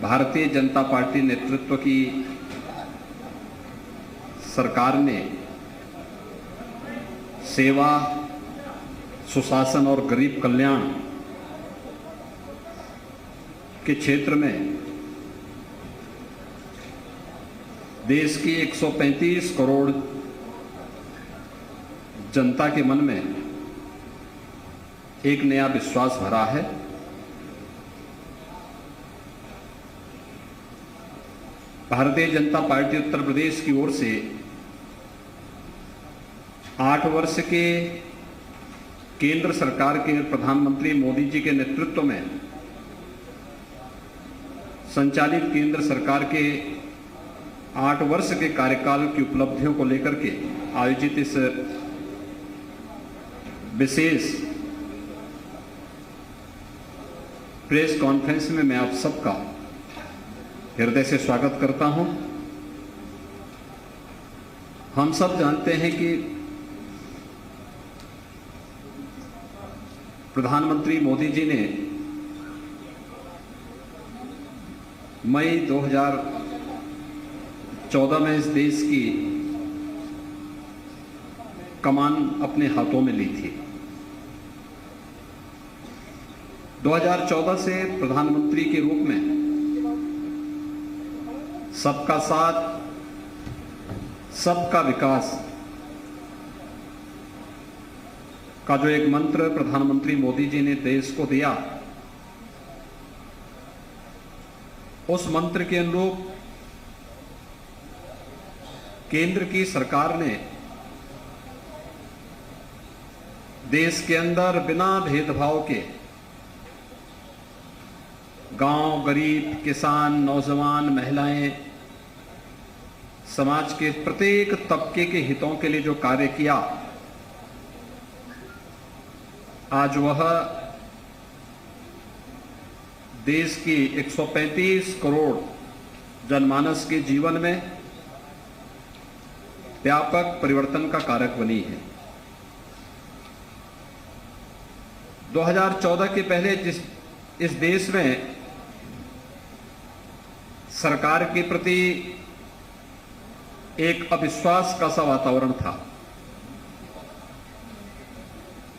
Bharatiya Janata party नेतृत्व की सरकार ने सेवा, सुशासन और गरीब कल्याण के क्षेत्र में देश की 135 करोड़ जनता के मन में एक नया विश्वास भरा है। भारतीय जनता पार्टी उत्तर प्रदेश की ओर से 8 वर्ष के केंद्र सरकार के प्रधानमंत्री मोदी जी के नेतृत्व में संचालित केंद्र सरकार के 8 वर्ष के कार्यकाल की उपलब्धियों को लेकर के आयोजित इस विशेष प्रेस कॉन्फ्रेंस में मैं आप सबका हृदय से स्वागत करता हूं। हम सब जानते हैं कि प्रधानमंत्री मोदी जी ने मई 2014 में इस देश की कमान अपने हाथों में ली थी। 2014 से प्रधानमंत्री के रूप में सबका साथ, सबका विकास का जो एक मंत्र प्रधानमंत्री मोदी जी ने देश को दिया, उस मंत्र के अनुरूप केंद्र की सरकार ने देश के अंदर बिना भेदभाव के गांव, गरीब, किसान, नौजवान, महिलाएं, समाज के प्रत्येक तबके के हितों के लिए जो कार्य किया, आज वह देश की 135 करोड़ जनमानस के जीवन में व्यापक परिवर्तन का कारक बनी है। 2014 के पहले इस देश में सरकार के प्रति एक अविश्वास का सा वातावरण था।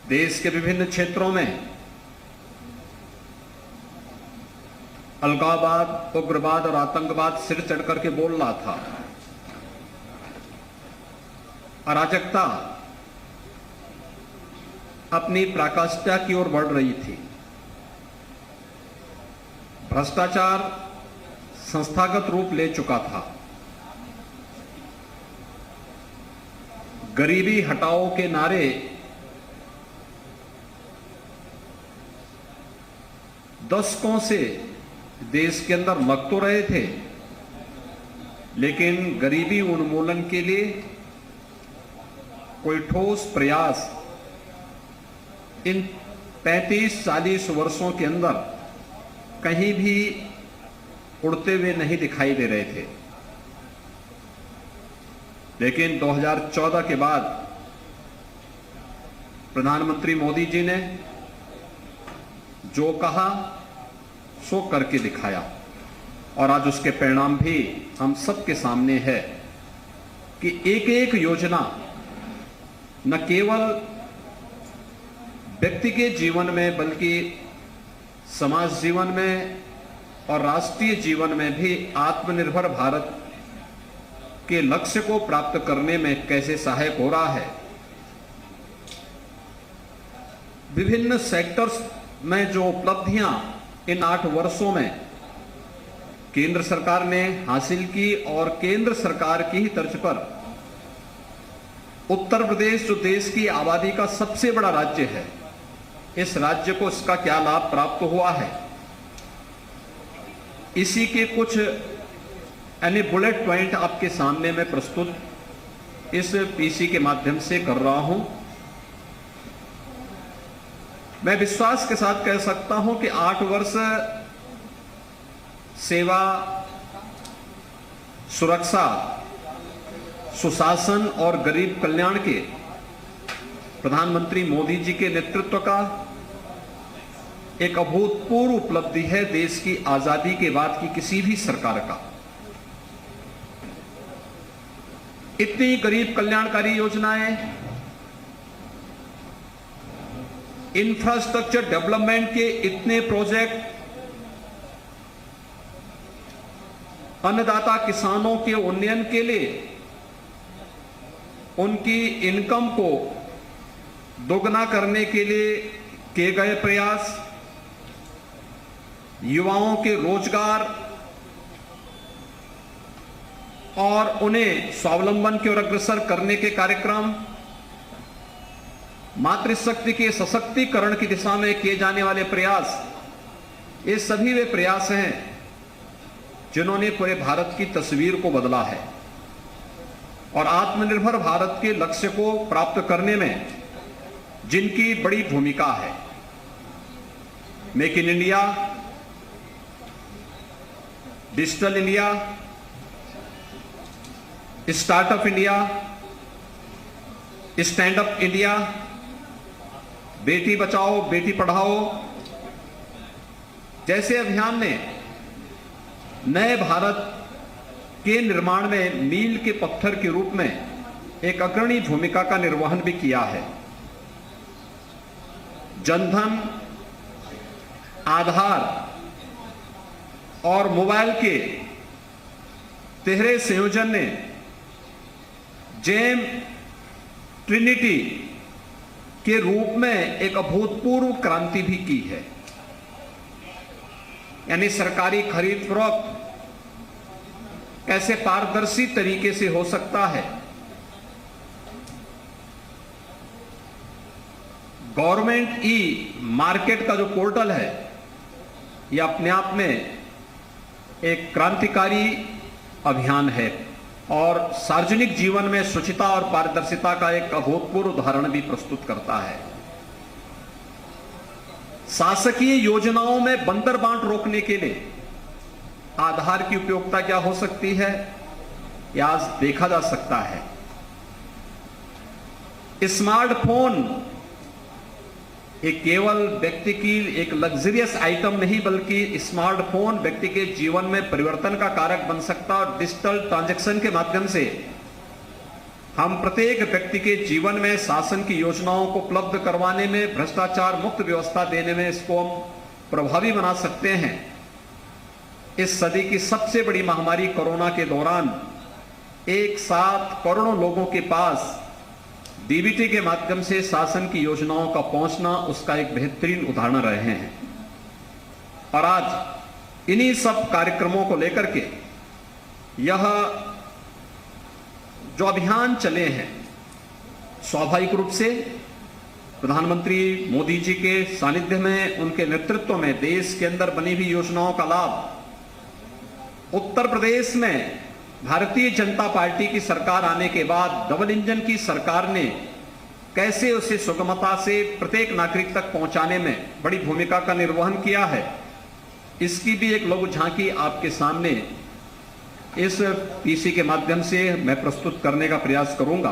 देश के विभिन्न क्षेत्रों में अलगाववाद, उग्रवाद और आतंकवाद सिर चढ़कर के बोल रहा था। अराजकता अपनी पराकाष्ठा की ओर बढ़ रही थी। भ्रष्टाचार संस्थागत रूप ले चुका था। गरीबी हटाओ के नारे दशकों से देश के अंदर लग तो रहे थे, लेकिन गरीबी उन्मूलन के लिए कोई ठोस प्रयास इन 35-40 वर्षों के अंदर कहीं भी उड़ते हुए नहीं दिखाई दे रहे थे। लेकिन 2014 के बाद प्रधानमंत्री मोदी जी ने जो कहा सो करके दिखाया, और आज उसके परिणाम भी हम सबके सामने है कि एक एक योजना न केवल व्यक्ति के जीवन में बल्कि समाज जीवन में और राष्ट्रीय जीवन में भी आत्मनिर्भर भारत के लक्ष्य को प्राप्त करने में कैसे सहायक हो रहा है। विभिन्न सेक्टर्स में जो उपलब्धियां इन 8 वर्षों में केंद्र सरकार ने हासिल की, और केंद्र सरकार की ही तर्ज पर उत्तर प्रदेश जो देश की आबादी का सबसे बड़ा राज्य है, इस राज्य को इसका क्या लाभ प्राप्त हुआ है, इसी के कुछ बुलेट पॉइंट आपके सामने मैं प्रस्तुत इस पीसी के माध्यम से कर रहा हूं। मैं विश्वास के साथ कह सकता हूं कि 8 वर्ष सेवा, सुरक्षा, सुशासन और गरीब कल्याण के प्रधानमंत्री मोदी जी के नेतृत्व का एक अभूतपूर्व उपलब्धि है देश की आजादी के बाद की किसी भी सरकार का। इतनी गरीब कल्याणकारी योजनाएं, इंफ्रास्ट्रक्चर डेवलपमेंट के इतने प्रोजेक्ट, अन्नदाता किसानों के उन्नयन के लिए उनकी इनकम को दोगुना करने के लिए किए गए प्रयास, युवाओं के रोजगार और उन्हें स्वावलंबन की ओर अग्रसर करने के कार्यक्रम, मातृशक्ति के सशक्तिकरण की दिशा में किए जाने वाले प्रयास, ये सभी वे प्रयास हैं जिन्होंने पूरे भारत की तस्वीर को बदला है और आत्मनिर्भर भारत के लक्ष्य को प्राप्त करने में जिनकी बड़ी भूमिका है। Make in India, digital India, startup India, stand up India, Beti Bachao Beti Padhao जैसे अभियान ने नए भारत के निर्माण में मील के पत्थर के रूप में एक अग्रणी भूमिका का निर्वहन भी किया है। जनधन, आधार और मोबाइल के तिहरे संयोजन ने जेम ट्रिनिटी के रूप में एक अभूतपूर्व क्रांति भी की है। यानी सरकारी खरीद फरोख्त कैसे पारदर्शी तरीके से हो सकता है, गवर्नमेंट ई मार्केट का जो पोर्टल है यह अपने आप में एक क्रांतिकारी अभियान है और सार्वजनिक जीवन में शुचिता और पारदर्शिता का एक अभूतपूर्व उदाहरण भी प्रस्तुत करता है। शासकीय योजनाओं में बंदर बांट रोकने के लिए आधार की उपयोगिता क्या हो सकती है, यह आज देखा जा सकता है। स्मार्टफोन एक केवल व्यक्ति की एक लग्जरियस आइटम नहीं, बल्कि स्मार्टफोन व्यक्ति के जीवन में परिवर्तन का कारक बन सकता है और डिजिटल ट्रांजैक्शन के माध्यम से हम प्रत्येक व्यक्ति के जीवन में शासन की योजनाओं को उपलब्ध करवाने में, भ्रष्टाचार मुक्त व्यवस्था देने में इसको हम प्रभावी बना सकते हैं। इस सदी की सबसे बड़ी महामारी कोरोना के दौरान एक साथ करोड़ों लोगों के पास डीबीटी के माध्यम से शासन की योजनाओं का पहुंचना उसका एक बेहतरीन उदाहरण रहे हैं। और आज इन्हीं सब कार्यक्रमों को लेकर के यह जो अभियान चले हैं, स्वाभाविक रूप से प्रधानमंत्री मोदी जी के सानिध्य में, उनके नेतृत्व में देश के अंदर बनी हुई योजनाओं का लाभ उत्तर प्रदेश में भारतीय जनता पार्टी की सरकार आने के बाद डबल इंजन की सरकार ने कैसे उसे सुगमता से प्रत्येक नागरिक तक पहुंचाने में बड़ी भूमिका का निर्वहन किया है, इसकी भी एक लघु झांकी आपके सामने इस पीसी के माध्यम से मैं प्रस्तुत करने का प्रयास करूंगा।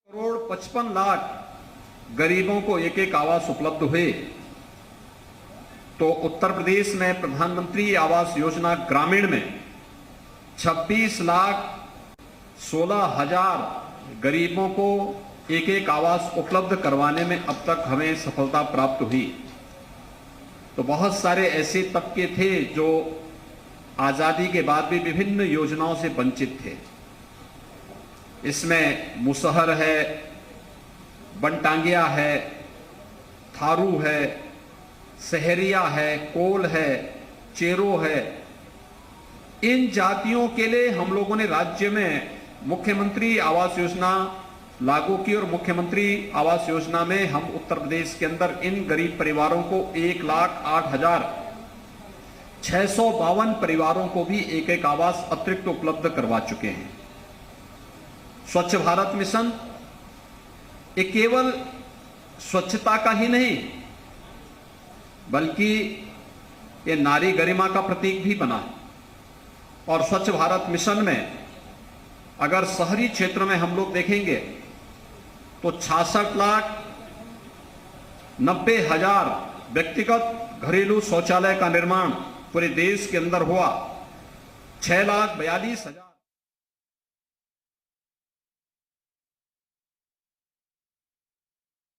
करोड़ 55 लाख गरीबों को एक एक आवास उपलब्ध हुए, तो उत्तर प्रदेश में प्रधानमंत्री आवास योजना ग्रामीण में 26,16,000 गरीबों को एक एक आवास उपलब्ध करवाने में अब तक हमें सफलता प्राप्त हुई। तो बहुत सारे ऐसे तबके थे जो आजादी के बाद भी विभिन्न योजनाओं से वंचित थे। इसमें मुसहर है, बनटांगिया है, थारू है, सहरिया है, कोल है, चेरो है। इन जातियों के लिए हम लोगों ने राज्य में मुख्यमंत्री आवास योजना लागू की और मुख्यमंत्री आवास योजना में हम उत्तर प्रदेश के अंदर इन गरीब परिवारों को 1,08,652 परिवारों को भी एक एक आवास अतिरिक्त उपलब्ध करवा चुके हैं। स्वच्छ भारत मिशन ये केवल स्वच्छता का ही नहीं, बल्कि ये नारी गरिमा का प्रतीक भी बना। और स्वच्छ भारत मिशन में अगर शहरी क्षेत्र में हम लोग देखेंगे तो 66,90,000 व्यक्तिगत घरेलू शौचालय का निर्माण पूरे देश के अंदर हुआ। 6,42,000